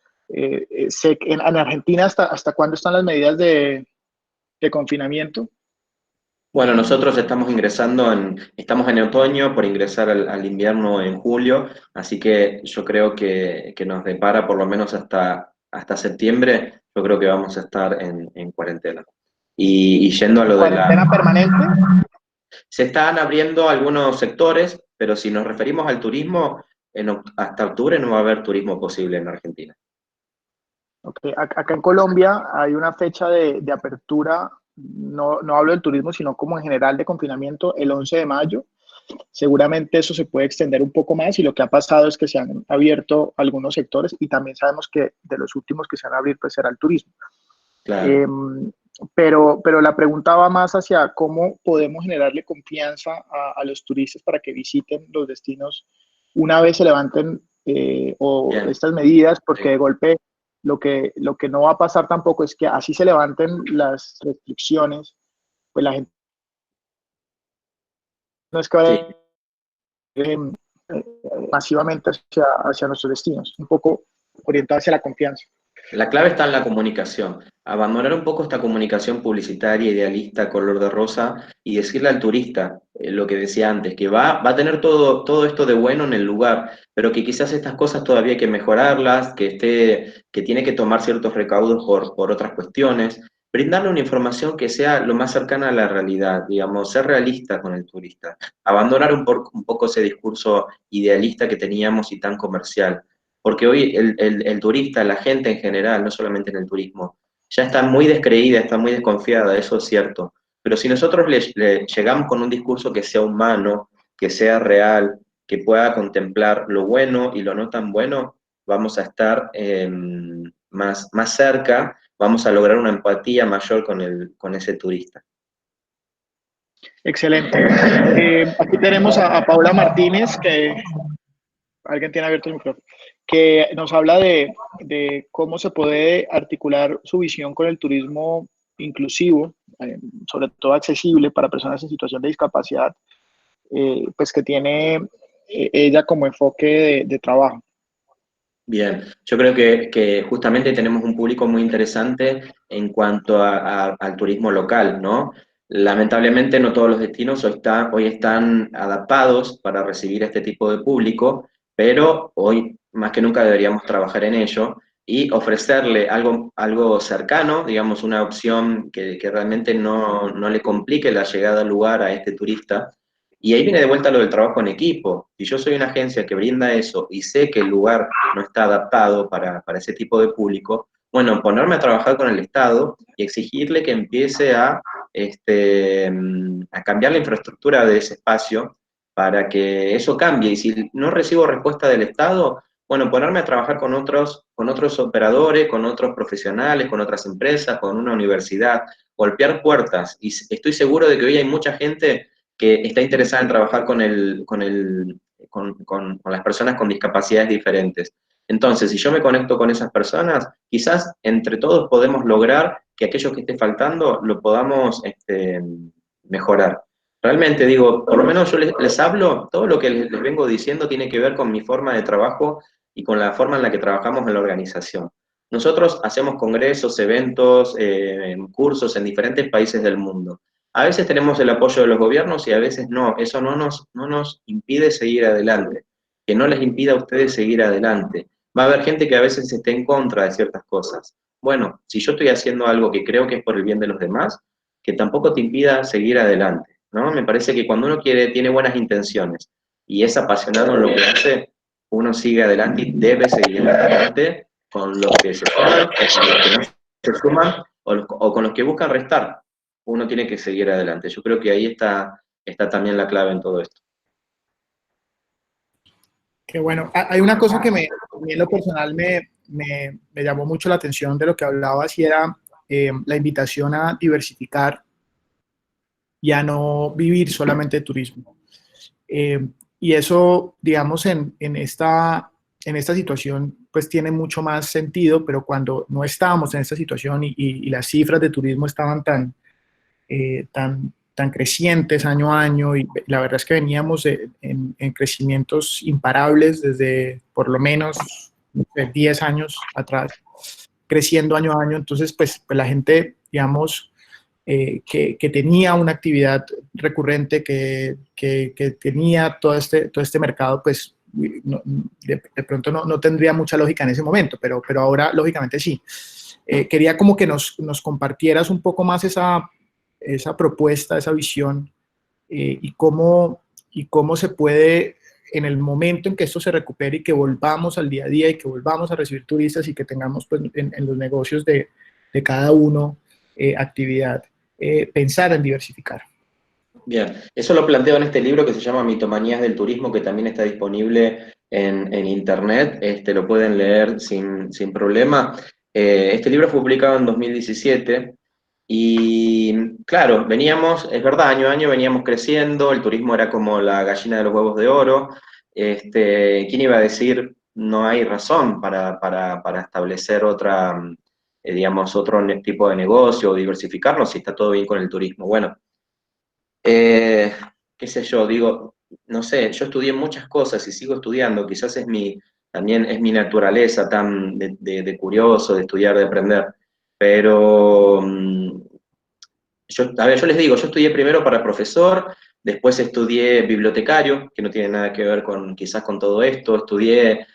sé que en Argentina hasta cuándo están las medidas de confinamiento. Bueno, nosotros estamos en otoño por ingresar al invierno en julio, así que yo creo que nos depara por lo menos hasta hasta septiembre yo creo que vamos a estar en cuarentena. Y yendo a lo de la... ¿Cuarentena permanente? Se están abriendo algunos sectores, pero si nos referimos al turismo, hasta octubre no va a haber turismo posible en Argentina. Okay. Acá en Colombia hay una fecha de apertura, no hablo del turismo, sino como en general de confinamiento, el 11 de mayo. Seguramente eso se puede extender un poco más y lo que ha pasado es que se han abierto algunos sectores y también sabemos que de los últimos que se van a abrir pues será el turismo. Claro. Eh, pero la pregunta va más hacia cómo podemos generarle confianza a los turistas para que visiten los destinos una vez se levanten o Bien. estas medidas, porque Sí. de golpe lo que no va a pasar tampoco es que así se levanten las restricciones, pues la gente no es que Sí. vaya masivamente hacia nuestros destinos, un poco orientado hacia la confianza. La clave está en la comunicación. Abandonar un poco esta comunicación publicitaria, idealista, color de rosa, y decirle al turista, lo que decía antes, que va a tener todo esto de bueno en el lugar, pero que quizás estas cosas todavía hay que mejorarlas, que tiene que tomar ciertos recaudos por otras cuestiones. Brindarle una información que sea lo más cercana a la realidad, digamos, ser realista con el turista. Abandonar un poco ese discurso idealista que teníamos y tan comercial. Porque hoy el turista, la gente en general, no solamente en el turismo, ya está muy descreída, está muy desconfiada, eso es cierto. Pero si nosotros le llegamos con un discurso que sea humano, que sea real, que pueda contemplar lo bueno y lo no tan bueno, vamos a estar más cerca, vamos a lograr una empatía mayor con ese turista. Excelente. Aquí tenemos a Paula Martínez, que alguien tiene abierto el micrófono, que nos habla de cómo se puede articular su visión con el turismo inclusivo, sobre todo accesible para personas en situación de discapacidad, pues que tiene ella como enfoque de trabajo. Bien, yo creo que justamente tenemos un público muy interesante en cuanto al turismo local, ¿no? Lamentablemente no todos los destinos hoy están adaptados para recibir este tipo de público, pero hoy más que nunca deberíamos trabajar en ello y ofrecerle algo cercano, digamos, una opción que realmente no le complique la llegada al lugar a este turista. Y ahí viene de vuelta lo del trabajo en equipo. Si yo soy una agencia que brinda eso y sé que el lugar no está adaptado para ese tipo de público, bueno, ponerme a trabajar con el Estado y exigirle que empiece a cambiar la infraestructura de ese espacio para que eso cambie. Y si no recibo respuesta del Estado, bueno, ponerme a trabajar con otros operadores, con otros profesionales, con otras empresas, con una universidad, golpear puertas. Y estoy seguro de que hoy hay mucha gente que está interesada en trabajar con las personas con discapacidades diferentes. Entonces, si yo me conecto con esas personas, quizás entre todos podemos lograr que aquello que esté faltando lo podamos mejorar. Realmente digo, por lo menos yo les hablo, todo lo que les vengo diciendo tiene que ver con mi forma de trabajo y con la forma en la que trabajamos en la organización. Nosotros hacemos congresos, eventos, cursos en diferentes países del mundo. A veces tenemos el apoyo de los gobiernos y a veces no. Eso no nos impide seguir adelante. Que no les impida a ustedes seguir adelante. Va a haber gente que a veces esté en contra de ciertas cosas. Bueno, si yo estoy haciendo algo que creo que es por el bien de los demás, que tampoco te impida seguir adelante, ¿no? Me parece que cuando uno tiene buenas intenciones y es apasionado en lo que hace, uno sigue adelante y debe seguir adelante con los que se suman, o con los que no se suman, o con los que buscan restar. Uno tiene que seguir adelante. Yo creo que ahí está también la clave en todo esto. Que bueno, hay una cosa que a mí en lo personal me llamó mucho la atención de lo que hablabas y era la invitación a diversificar y a no vivir solamente de turismo. Eh, y eso, digamos, en esta situación, pues tiene mucho más sentido, pero cuando no estábamos en esta situación y las cifras de turismo estaban tan crecientes año a año, y la verdad es que veníamos en crecimientos imparables desde por lo menos 10 años atrás, creciendo año a año, entonces pues la gente, digamos, que tenía una actividad recurrente, que tenía todo este mercado, pues de pronto no tendría mucha lógica en ese momento, pero ahora lógicamente sí. Quería como que nos compartieras un poco más esa propuesta, esa visión, y cómo se puede, en el momento en que esto se recupere y que volvamos al día a día y que volvamos a recibir turistas y que tengamos pues, en los negocios de cada uno actividad, pensar en diversificar. Bien, eso lo planteo en este libro que se llama Mitomanías del Turismo, que también está disponible en internet, lo pueden leer sin problema. Este libro fue publicado en 2017 y claro, veníamos, es verdad, año a año veníamos creciendo, el turismo era como la gallina de los huevos de oro. ¿Quién iba a decir no hay razón para establecer otra, digamos, otro tipo de negocio o diversificarnos si está todo bien con el turismo? Bueno. Qué sé yo, digo, no sé, yo estudié muchas cosas y sigo estudiando, quizás también es mi naturaleza tan de curioso, de estudiar, de aprender, pero a ver, yo les digo, yo estudié primero para profesor, después estudié bibliotecario, que no tiene nada que ver quizás con todo esto, estudié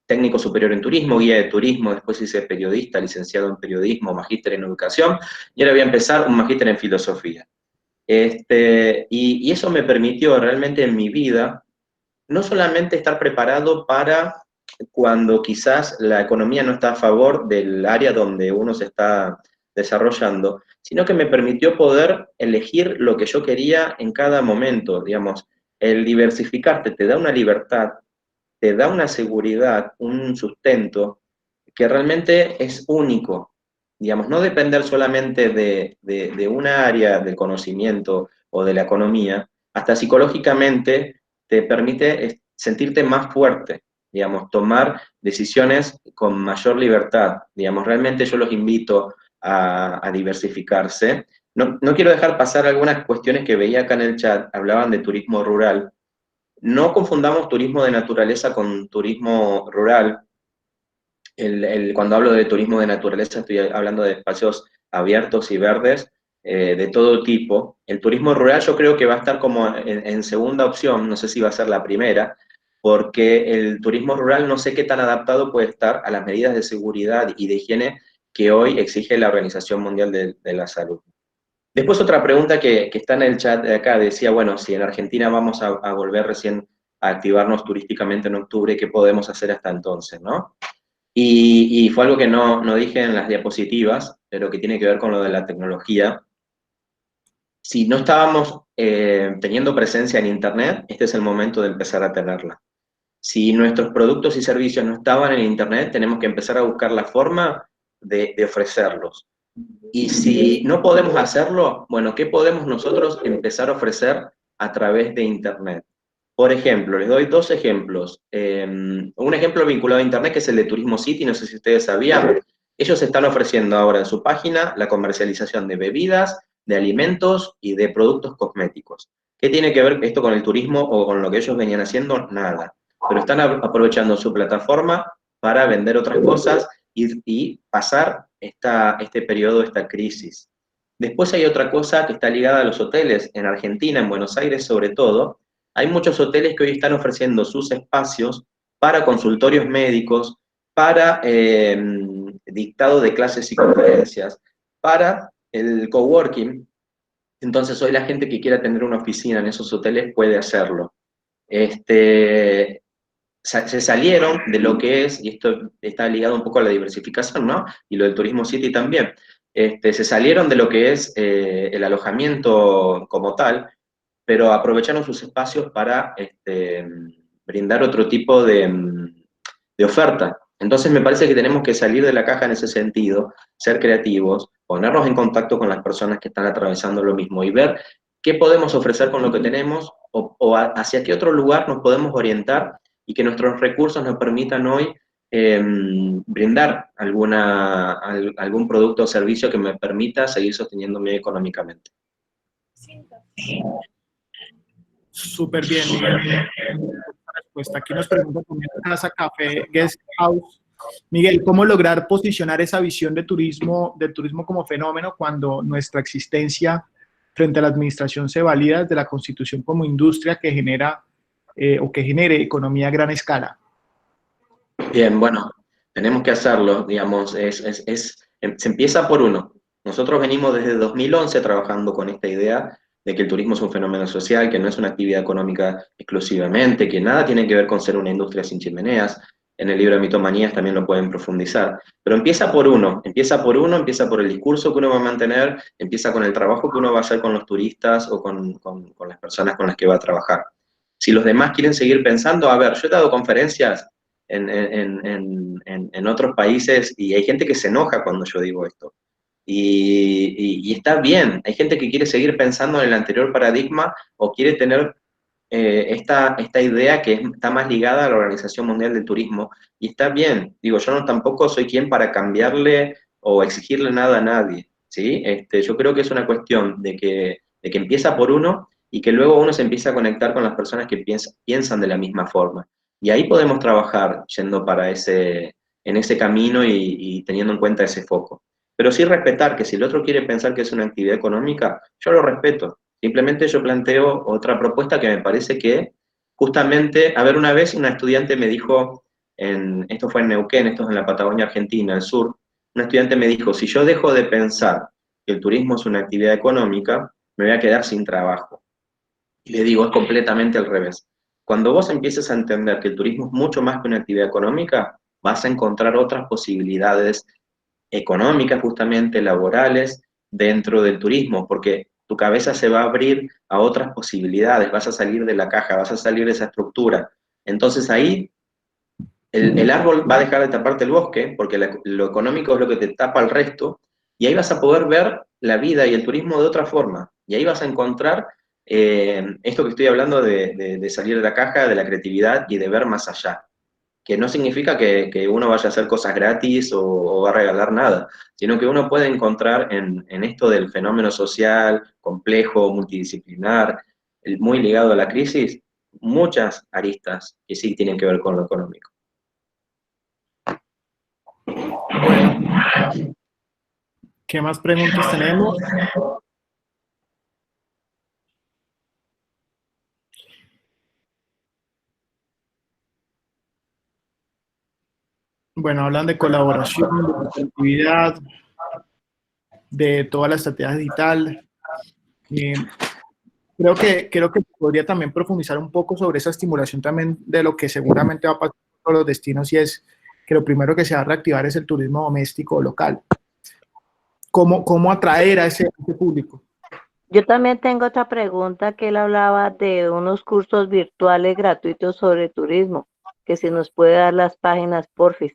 técnico superior en turismo, guía de turismo, después hice periodista, licenciado en periodismo, magíster en educación, y ahora voy a empezar un magíster en filosofía. Y eso me permitió realmente en mi vida no solamente estar preparado para cuando quizás la economía no está a favor del área donde uno se está desarrollando, sino que me permitió poder elegir lo que yo quería en cada momento, digamos, el diversificarte te da una libertad, te da una seguridad, un sustento que realmente es único. Digamos, no depender solamente de una área del conocimiento o de la economía, hasta psicológicamente te permite sentirte más fuerte, digamos, tomar decisiones con mayor libertad. Digamos, realmente yo los invito a diversificarse. No quiero dejar pasar algunas cuestiones que veía acá en el chat, hablaban de turismo rural. No confundamos turismo de naturaleza con turismo rural. Cuando hablo de turismo de naturaleza estoy hablando de espacios abiertos y verdes de todo tipo. El turismo rural yo creo que va a estar como en segunda opción, no sé si va a ser la primera, porque el turismo rural no sé qué tan adaptado puede estar a las medidas de seguridad y de higiene que hoy exige la Organización Mundial de la Salud. Después otra pregunta que está en el chat de acá, decía, bueno, si en Argentina vamos a volver recién a activarnos turísticamente en octubre, ¿qué podemos hacer hasta entonces, no? Y fue algo que no dije en las diapositivas, pero que tiene que ver con lo de la tecnología. Si no estábamos teniendo presencia en Internet, este es el momento de empezar a tenerla. Si nuestros productos y servicios no estaban en Internet, tenemos que empezar a buscar la forma de ofrecerlos. Y si no podemos hacerlo, bueno, ¿qué podemos nosotros empezar a ofrecer a través de Internet? Por ejemplo, les doy dos ejemplos. Un ejemplo vinculado a Internet que es el de Turismo City, no sé si ustedes sabían. Ellos están ofreciendo ahora en su página la comercialización de bebidas, de alimentos y de productos cosméticos. ¿Qué tiene que ver esto con el turismo o con lo que ellos venían haciendo? Nada. Pero están aprovechando su plataforma para vender otras cosas y pasar este periodo, esta crisis. Después hay otra cosa que está ligada a los hoteles. En Argentina, en Buenos Aires sobre todo, hay muchos hoteles que hoy están ofreciendo sus espacios para consultorios médicos, para dictado de clases y conferencias, para el coworking. Entonces hoy la gente que quiera tener una oficina en esos hoteles puede hacerlo. Se salieron de lo que es, y esto está ligado un poco a la diversificación, ¿no? Y lo del Turismo City también. Se salieron de lo que es el alojamiento como tal, pero aprovecharon sus espacios para brindar otro tipo de oferta. Entonces me parece que tenemos que salir de la caja en ese sentido, ser creativos, ponernos en contacto con las personas que están atravesando lo mismo y ver qué podemos ofrecer con lo que tenemos o hacia qué otro lugar nos podemos orientar y que nuestros recursos nos permitan hoy brindar algún producto o servicio que me permita seguir sosteniéndome económicamente. Súper bien, Miguel. Pues aquí nos pregunta también Casa Café Guest House. Miguel, ¿cómo lograr posicionar esa visión de del turismo como fenómeno cuando nuestra existencia frente a la administración se valida desde la Constitución como industria que genera o que genere economía a gran escala? Bien, bueno, tenemos que hacerlo, digamos, se empieza por uno. Nosotros venimos desde 2011 trabajando con esta idea de que el turismo es un fenómeno social, que no es una actividad económica exclusivamente, que nada tiene que ver con ser una industria sin chimeneas. En el libro de Mitomanías también lo pueden profundizar. Pero empieza por uno, empieza por uno, empieza por el discurso que uno va a mantener, empieza con el trabajo que uno va a hacer con los turistas o con las personas con las que va a trabajar. Si los demás quieren seguir pensando, a ver, yo he dado conferencias en otros países y hay gente que se enoja cuando yo digo esto. Y está bien, hay gente que quiere seguir pensando en el anterior paradigma o quiere tener esta idea que está más ligada a la Organización Mundial del Turismo, y está bien, digo, yo no tampoco soy quien para cambiarle o exigirle nada a nadie, ¿sí? Yo creo que es una cuestión de que empieza por uno y que luego uno se empieza a conectar con las personas que piensan de la misma forma. Y ahí podemos trabajar yendo en ese camino y teniendo en cuenta ese foco. Pero sí respetar que si el otro quiere pensar que es una actividad económica, yo lo respeto. Simplemente yo planteo otra propuesta que me parece que justamente, a ver, una vez una estudiante me dijo, esto fue en Neuquén, esto es en la Patagonia Argentina, al sur, una estudiante me dijo, si yo dejo de pensar que el turismo es una actividad económica, me voy a quedar sin trabajo. Y le digo, es completamente al revés. Cuando vos empieces a entender que el turismo es mucho más que una actividad económica, vas a encontrar otras posibilidades económicas, justamente laborales, dentro del turismo, porque tu cabeza se va a abrir a otras posibilidades, vas a salir de la caja, vas a salir de esa estructura. Entonces ahí el árbol va a dejar de taparte el bosque, porque lo económico es lo que te tapa el resto, y ahí vas a poder ver la vida y el turismo de otra forma. Y ahí vas a encontrar esto que estoy hablando de salir de la caja, de la creatividad y de ver más allá, que no significa que uno vaya a hacer cosas gratis o va a regalar nada, sino que uno puede encontrar en esto del fenómeno social, complejo, multidisciplinar, muy ligado a la crisis, muchas aristas que sí tienen que ver con lo económico. Bueno, ¿qué más preguntas tenemos? Bueno, hablan de colaboración, de competitividad, de toda la estrategia digital. Eh, creo que podría también profundizar un poco sobre esa estimulación también de lo que seguramente va a pasar con los destinos, y es que lo primero que se va a reactivar es el turismo doméstico o local. ¿Cómo atraer a ese público? Yo también tengo otra pregunta, que él hablaba de unos cursos virtuales gratuitos sobre turismo, que si nos puede dar las páginas, porfis.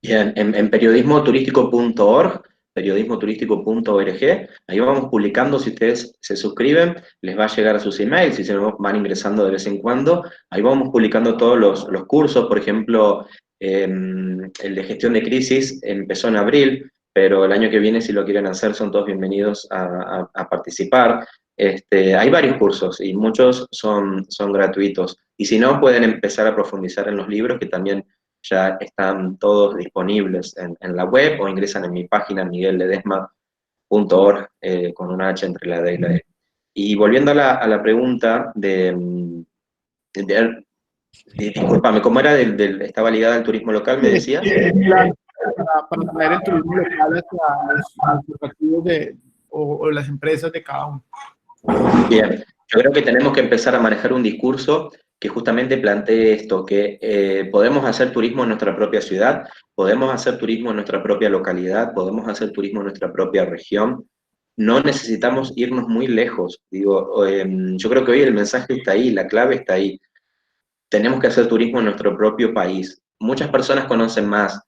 Bien, en periodismoturístico.org, periodismoturístico.org, ahí vamos publicando, si ustedes se suscriben, les va a llegar a sus emails, si se van ingresando de vez en cuando, ahí vamos publicando todos los cursos, por ejemplo, el de gestión de crisis empezó en abril, pero el año que viene, si lo quieren hacer, son todos bienvenidos a participar. Hay varios cursos y muchos son gratuitos, y si no, pueden empezar a profundizar en los libros que también ya están todos disponibles en la web, o ingresan en mi página miguelledesma.org, con una H entre la D y la E. Y volviendo a la pregunta discúlpame, ¿cómo era? Estaba ligada al turismo local, me decías. Para traer el turismo local hacia los objetivos o las empresas de cada uno. Bien, yo creo que tenemos que empezar a manejar un discurso que justamente plantee esto, que podemos hacer turismo en nuestra propia ciudad, podemos hacer turismo en nuestra propia localidad, podemos hacer turismo en nuestra propia región, no necesitamos irnos muy lejos. Digo, yo creo que hoy el mensaje está ahí, la clave está ahí. Tenemos que hacer turismo en nuestro propio país. Muchas personas conocen más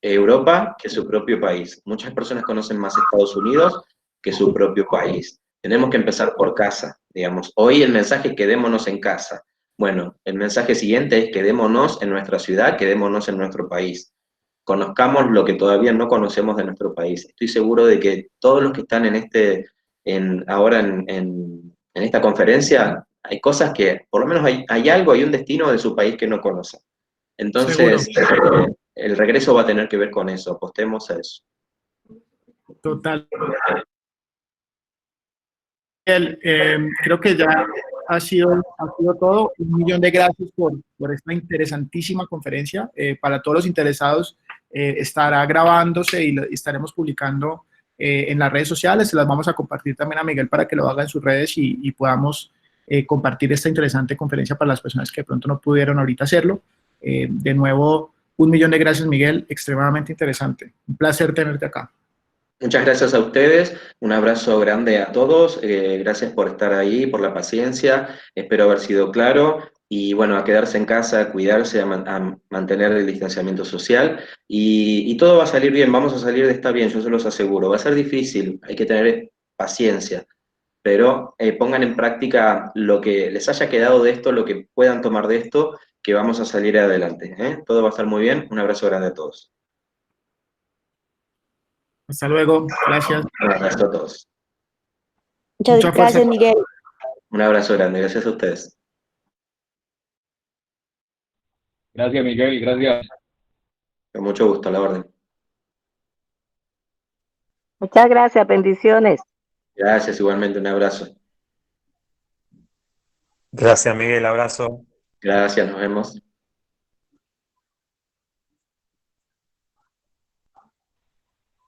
Europa que su propio país. Muchas personas conocen más Estados Unidos que su propio país. Tenemos que empezar por casa, digamos. Hoy el mensaje es quedémonos en casa. Bueno, el mensaje siguiente es quedémonos en nuestra ciudad, quedémonos en nuestro país. Conozcamos lo que todavía no conocemos de nuestro país. Estoy seguro de que todos los que están ahora en esta conferencia, hay cosas que, por lo menos hay algo, hay un destino de su país que no conocen. Entonces, el regreso va a tener que ver con eso, apostemos a eso. Total. Creo que ya ha sido todo. Un millón de gracias por esta interesantísima conferencia. Para todos los interesados, estará grabándose y estaremos publicando en las redes sociales. Se las vamos a compartir también a Miguel para que lo haga en sus redes y podamos compartir esta interesante conferencia para las personas que de pronto no pudieron ahorita hacerlo. De nuevo, un millón de gracias, Miguel. Extremadamente interesante. Un placer tenerte acá. Muchas gracias a ustedes, un abrazo grande a todos, gracias por estar ahí, por la paciencia, espero haber sido claro, y bueno, a quedarse en casa, a cuidarse, a mantener el distanciamiento social, y todo va a salir bien, vamos a salir de esta bien, yo se los aseguro. Va a ser difícil, hay que tener paciencia, pero pongan en práctica lo que les haya quedado de esto, lo que puedan tomar de esto, que vamos a salir adelante, ¿eh? Todo va a estar muy bien, un abrazo grande a todos. Hasta luego. Gracias. Un abrazo a todos. Muchas Mucha fuerza. gracias, Miguel. Un abrazo grande, gracias a ustedes. Gracias, Miguel, gracias. Con mucho gusto, a la orden. Muchas gracias, bendiciones. Gracias, igualmente, un abrazo. Gracias, Miguel, abrazo. Gracias, nos vemos.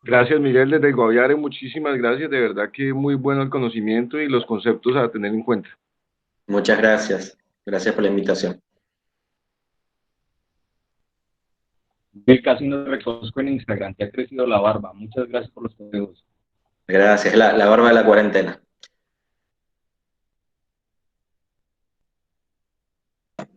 Gracias, Miguel, desde Guaviare, muchísimas gracias, de verdad que muy bueno el conocimiento y los conceptos a tener en cuenta. Muchas gracias. Gracias por la invitación. Miguel, casi no te reconozco en Instagram, te ha crecido la barba. Muchas gracias por los consejos. Gracias, la barba de la cuarentena.